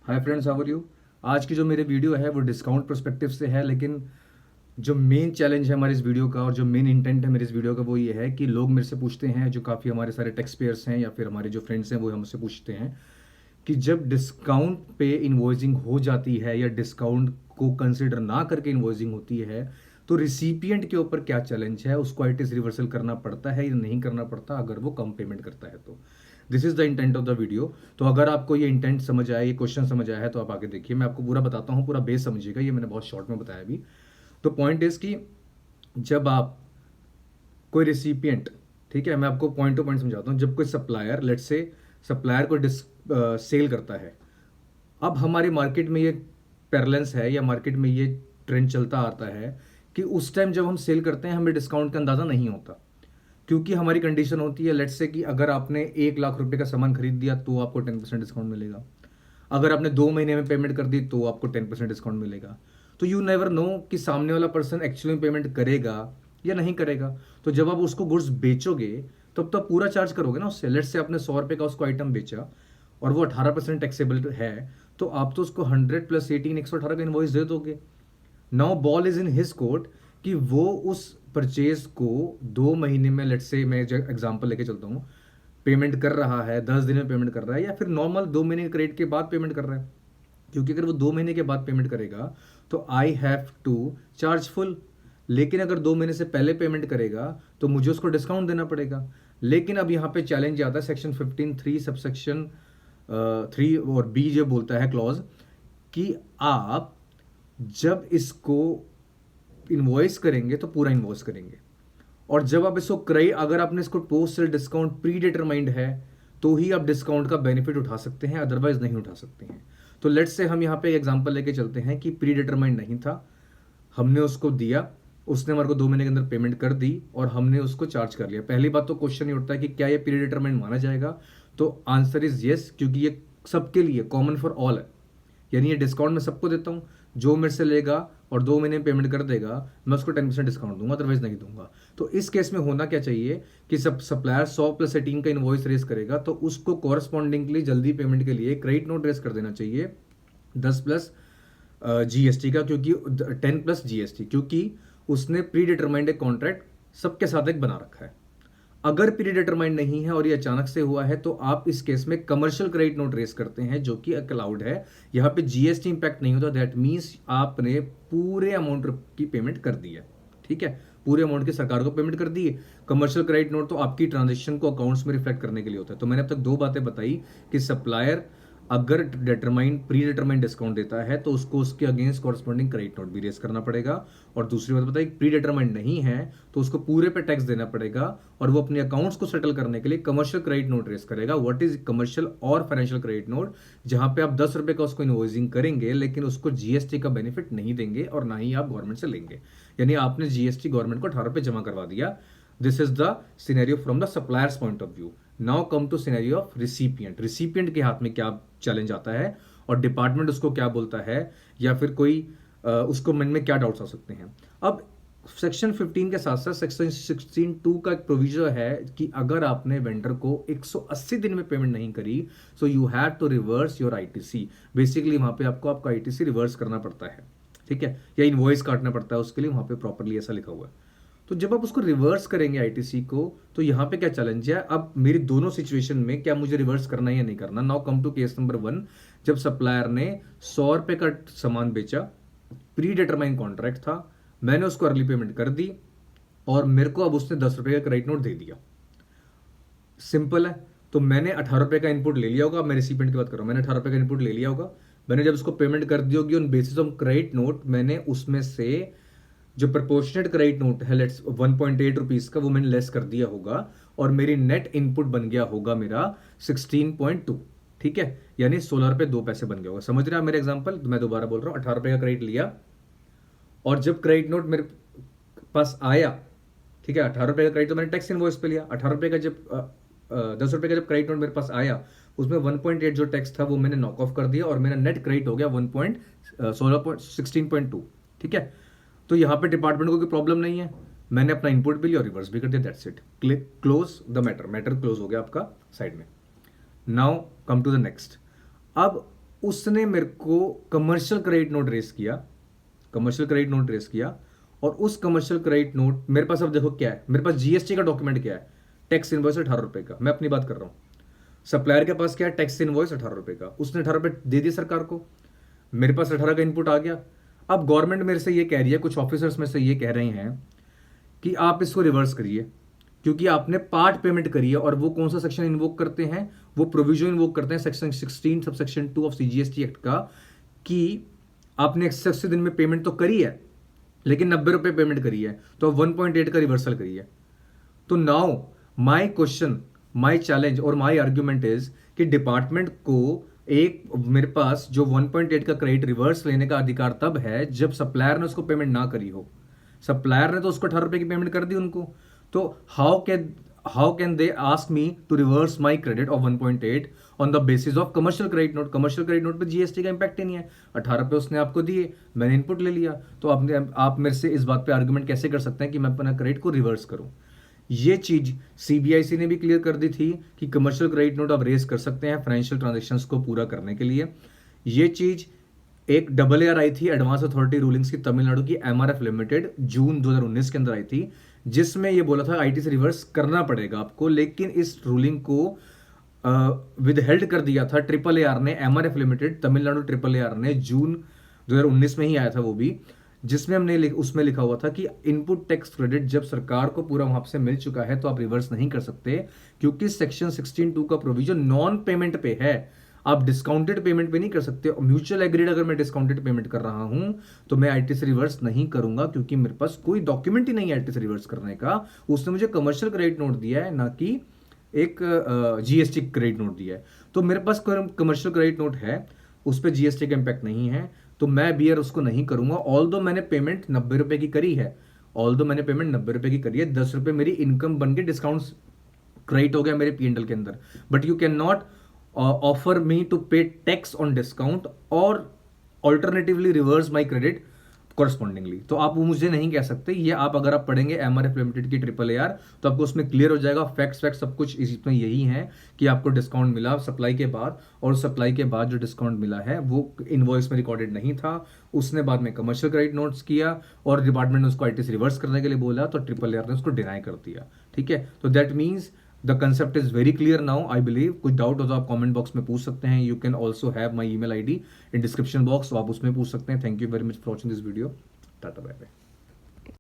Hi friends, how are you. आज की जो मेरी वीडियो है वो डिस्काउंट पर्सपेक्टिव से है, लेकिन जो मेन चैलेंज है हमारे इस वीडियो का और जो मेन इंटेंट है मेरे इस वीडियो का वो ये है कि लोग मेरे से पूछते हैं, जो काफ़ी हमारे सारे टैक्स पेयर्स हैं या फिर हमारे जो फ्रेंड्स हैं वो हमसे पूछते हैं कि जब डिस्काउंट पे इन्वॉइसिंग हो जाती है या डिस्काउंट को कंसिडर ना करके इन्वॉइसिंग होती है तो रिसिपिएंट के ऊपर क्या चैलेंज है, उसको आईटीसी रिवर्सल करना पड़ता है या नहीं करना पड़ता अगर वो कम पेमेंट करता है तो। This is the intent of the video. तो अगर आपको ये इंटेंट समझ आया, ये क्वेश्चन समझ आया है तो आप आगे देखिए, मैं आपको पूरा बताता हूँ, पूरा बेस समझिएगा, ये मैंने बहुत शॉर्ट में बताया अभी। तो पॉइंट इज कि जब आप कोई रिसिपिएंट, ठीक है, मैं आपको पॉइंट टू पॉइंट समझाता हूँ। जब कोई सप्लायर, लेट्स से सप्लायर को सेल करता है, अब हमारी मार्केट में ये पैरेलेंस है या मार्केट में ये ट्रेंड चलता आता है कि उस टाइम जब हम सेल करते हैं हमें डिस्काउंट का अंदाज़ा नहीं होता, क्योंकि हमारी कंडीशन होती है लेट्स से कि अगर आपने 1 लाख रुपए का सामान खरीद दिया तो आपको 10% डिस्काउंट मिलेगा, अगर आपने 2 महीने में पेमेंट कर दी तो आपको 10% डिस्काउंट मिलेगा। तो यू नेवर नो कि सामने वाला पर्सन एक्चुअली में पेमेंट करेगा या नहीं करेगा। तो जब आप उसको गुड्स बेचोगे तब तो आप पूरा चार्ज करोगे ना उससे। लेट्स से आपने 100 रुपये का उसको आइटम बेचा और वो 18% टैक्सेबल है, तो आप तो उसको 100 + 18 118 का इनवॉइस दे दोगे। Now ball is in his court कि वो उस परचेज को 2 महीने में, लेट्स से मैं जो एग्जांपल लेके चलता हूँ, पेमेंट कर रहा है, 10 दिन में पेमेंट कर रहा है या फिर नॉर्मल 2 महीने के क्रेडिट के बाद पेमेंट कर रहा है। क्योंकि अगर वो 2 महीने के बाद पेमेंट करेगा तो I have to charge full, लेकिन अगर 2 महीने से पहले पेमेंट करेगा तो मुझे उसको डिस्काउंट देना पड़ेगा। लेकिन अब यहाँ पे चैलेंज आता है सेक्शन 15(3) सबसेक्शन 3 और बी जो बोलता है क्लॉज कि आप जब इसको इन्वॉइस करेंगे तो पूरा इन्वॉइस करेंगे, और जब आप इसको अगर आपने इसको post sale discount pre determined है तो ही आप डिस्काउंट का बेनिफिट उठा सकते हैं, अदरवाइज नहीं उठा सकते हैं। तो लेट्स से हम यहाँ पे एक एग्जांपल लेके चलते हैं कि प्री डिटरमाइंड नहीं था, हमने उसको दिया, उसने हमारे को 2 महीने के अंदर पेमेंट कर दी और हमने उसको चार्ज कर लिया। पहली बात तो क्वेश्चन ये उठता है कि क्या ये प्री डिटरमाइंड माना जाएगा। तो आंसर इज यस, क्योंकि ये सबके लिए कॉमन फॉर ऑल है, यानी ये डिस्काउंट मैं सबको देता हूँ। जो मेरे से लेगा और 2 महीने में पेमेंट कर देगा मैं उसको 10% डिस्काउंट दूंगा, अदरवाइज नहीं दूंगा। तो इस केस में होना क्या चाहिए कि सब सप्लायर 100 + 18 का इनवॉइस रेस करेगा तो उसको कॉरस्पॉन्डिंगली जल्दी पेमेंट के लिए क्रेडिट नोट रेस कर देना चाहिए 10+ जीएसटी का, क्योंकि 10+ जीएसटी, क्योंकि उसने प्री डिटरमाइंड एक कॉन्ट्रैक्ट सबके साथ एक बना रखा है। अगर प्री डिटरमाइंड नहीं है और ये अचानक से हुआ है तो आप इस केस में कमर्शियल क्रेडिट नोट रेस करते हैं, जो कि अलाउड है। यहाँ पे जीएसटी इंपैक्ट नहीं होता, दैट मीन्स आपने पूरे अमाउंट की पेमेंट कर दी है, ठीक है, पूरे अमाउंट की सरकार को पेमेंट कर दी है। कमर्शियल क्रेडिट नोट तो आपकी ट्रांजेक्शन को अकाउंट्स में रिफ्लेक्ट करने के लिए होता है। तो मैंने अब तक 2 बातें बताई कि सप्लायर अगर प्री डिटरमाइंड डिस्काउंट देता है तो उसको उसके अगेंस्ट कॉरस्पॉन्डिंग क्रेडिट नोट भी रेस करना पड़ेगा। और दूसरी बात बताई, प्री डिटरमाइंड नहीं है तो उसको पूरे पे टैक्स देना पड़ेगा और वो अपने अकाउंट्स को सेटल करने के लिए कमर्शियल क्रेडिट नोट रेस करेगा। व्हाट इज कमर्शियल और फाइनेंशियल क्रेडिट नोट? जहां पे आप 10 रुपए का उसको इनवॉइसिंग करेंगे लेकिन उसको जीएसटी का बेनिफिट नहीं देंगे और ना ही आप गवर्नमेंट से लेंगे, यानी आपने जीएसटी गवर्नमेंट को 18 रुपए जमा करवा दिया। This is the scenario from the supplier's point of view. Now come to scenario of recipient. Recipient के हाथ में क्या चैलेंज आता है और डिपार्टमेंट उसको क्या बोलता है, या फिर कोई उसको मन में क्या डाउट्स आ सकते हैं। अब सेक्शन 15 के साथ साथ सेक्शन 16(2) का एक प्रोविजन है कि अगर आपने वेंडर को 180 दिन में पेमेंट नहीं करी so you have to reverse your ITC. Basically वहां पे आपको आपका आईटीसी रिवर्स करना पड़ता है, ठीक है, या इनवॉइस काटना पड़ता है उसके लिए, वहां पे प्रॉपरली ऐसा लिखा हुआ है। तो जब आप उसको रिवर्स करेंगे आईटीसी को तो यहाँ पे क्या चैलेंज है? अब मेरी दोनों सिचुएशन में क्या मुझे रिवर्स करना है या नहीं करना। Now come to case number 1। जब सप्लायर ने 100 रुपए का सामान बेचा, प्री डिटरमाइन कॉन्ट्रैक्ट था, मैंने उसको अर्ली पेमेंट कर दी और मेरे को अब उसने 10 रुपए का क्रेडिट नोट दे दिया। सिंपल है। तो मैंने 18 रुपए का इनपुट ले लिया होगा, मैं रिसिपेंट की बात कर रहा हूँ, मैंने 18 रुपए का इनपुट ले लिया होगा। मैंने जब उसको पेमेंट कर दी होगी on basis of credit note, मैंने उसमें से जो प्रपोर्शनेट क्रेडिट नोट है लेट्स 1.8 रुपीज का, वो मैंने लेस कर दिया होगा और मेरी नेट इनपुट बन गया होगा मेरा 16.2, ठीक है, यानी 16 रुपए 2 पैसे बन गया होगा। समझ रहे हैं मेरे एग्जांपल? तो मैं दोबारा बोल रहा हूँ, 18 रुपए का क्रेडिट लिया और जब क्रेडिट नोट मेरे पास आया, ठीक है, 18 रुपए का क्रेडिट तो मैंने टैक्स इनवॉइस पे लिया। 18 रुपए का जब 10 रुपए का जब क्रेडिट नोट मेरे पास आया उसमें 1.8 जो टैक्स था वो मैंने नॉक ऑफ कर दिया और मेरा नेट क्रेडिट हो गया 16.2, ठीक है। तो यहाँ पे डिपार्टमेंट को कोई प्रॉब्लम नहीं है, मैंने अपना इनपुट भी लिया और रिवर्स भी कर दिया, that's it, close the matter. Matter close हो गया आपका साइड में। Now come to the next. अब उसने मेरे को कमर्शियल क्रेडिट नोट रेस किया, कमर्शियल क्रेडिट नोट रेस किया, और उस कमर्शियल क्रेडिट नोट मेरे पास अब देखो क्या है, मेरे पास जीएसटी का डॉक्यूमेंट क्या है, टैक्स इनवॉइस 18 रुपए का, मैं अपनी बात कर रहा हूँ। सप्लायर के पास क्या है, टैक्स इनवॉइस 18 रुपए का, उसने 18 रुपए दे दिए सरकार को, मेरे पास 18 का इनपुट आ गया। अब गवर्नमेंट मेरे से ये कह रही है, कुछ ऑफिसर्स में से ये कह रहे हैं कि आप इसको रिवर्स करिए, क्योंकि आपने पार्ट पेमेंट करी है। और वो कौन सा सेक्शन इन्वोक करते हैं, वो प्रोविजन इन्वोक करते हैं section 16 sub section 2 of CGST act का, कि आपने 180 दिन में पेमेंट तो करी है, लेकिन 90 रुपए पेमेंट करी है, तो 1.8 का रिवर्सल करिए। तो now my question, my challenge और माई आर्ग्यूमेंट इज कि डिपार्टमेंट को एक, मेरे पास जो 1.8 का क्रेडिट रिवर्स लेने का अधिकार तब है जब सप्लायर ने उसको पेमेंट ना करी हो। सप्लायर ने तो उसको 18 रुपए की पेमेंट कर दी उनको, तो how can they ask me to reverse my credit of 1.8 on the basis of commercial credit note. Commercial credit note पे जीएसटी का इंपैक्ट ही नहीं है, 18 रुपए उसने आपको दिए, मैंने इनपुट ले लिया, तो आप मेरे से इस बात पे आर्गुमेंट कैसे कर सकते हैं कि मैं अपना क्रेडिट को रिवर्स करूं। ये चीज सीबीआईसी ने भी क्लियर कर दी थी कि कमर्शियल क्रेडिट नोट आप रेज कर सकते हैं फाइनेंशियल ट्रांजेक्शन्स को पूरा करने के लिए। ये चीज एक AAR आई थी, एडवांस अथॉरिटी रूलिंग्स की, तमिलनाडु की MRF लिमिटेड, जून 2019 के अंदर आई थी, जिसमें ये बोला था आईटी से रिवर्स करना पड़ेगा आपको, लेकिन इस रूलिंग को विद हेल्ड कर दिया था AAR ने, MRF लिमिटेड तमिलनाडु AAR ने, जून 2019 में ही आया था वो भी, जिसमें हमने उसमें लिखा हुआ था कि इनपुट टैक्स क्रेडिट जब सरकार को पूरा वहां से मिल चुका है तो आप रिवर्स नहीं कर सकते, क्योंकि सेक्शन 16(2) का प्रोविजन नॉन पेमेंट पे है, आप डिस्काउंटेड पेमेंट पे नहीं कर सकते। म्यूचुअल एग्रीड अगर मैं डिस्काउंटेड पेमेंट कर रहा हूं तो मैं आईटी से रिवर्स नहीं करूंगा, क्योंकि मेरे पास कोई डॉक्यूमेंट ही नहीं है आईटी से रिवर्स करने का। उसने मुझे कमर्शियल क्रेडिट नोट दिया है, ना कि एक जीएसटी क्रेडिट नोट दिया है। तो मेरे पास कमर्शियल क्रेडिट नोट है, उस पर जीएसटी का इंपैक्ट नहीं है, तो मैं बियर उसको नहीं करूंगा। ऑल दो मैंने पेमेंट 90 रुपए की करी है, 90 रुपए की करी है, 10 रुपए मेरी इनकम बन के डिस्काउंट क्रेडिट हो गया मेरे पीएनएल के अंदर। But you can not offer me to pay tax on discount और alternatively reverse my credit correspondingly. तो आप वो मुझे नहीं कह सकते। ये आप अगर आप पढ़ेंगे MRF लिमिटेड की AAR तो आपको उसमें क्लियर हो जाएगा। फैक्ट्स सब कुछ इसमें यही है कि आपको डिस्काउंट मिला सप्लाई के बाद, और सप्लाई के बाद जो डिस्काउंट मिला है वो इनवॉइस में रिकॉर्डेड नहीं था। उसने बाद में कमर्शियल क्रेडिट नोट्स किया और डिपार्टमेंट ने उसको आईटी से रिवर्स करने के लिए बोला, तो AAR ने उसको डिनाई कर दिया। ठीक है, तो that means the concept is very clear now, I believe. कुछ डाउट हो तो आप कमेंट बॉक्स में पूछ सकते हैं। You can also have my email ID in description box, तो आप उसमें पूछ सकते हैं। Thank you very much for watching this video. Tata bye bye.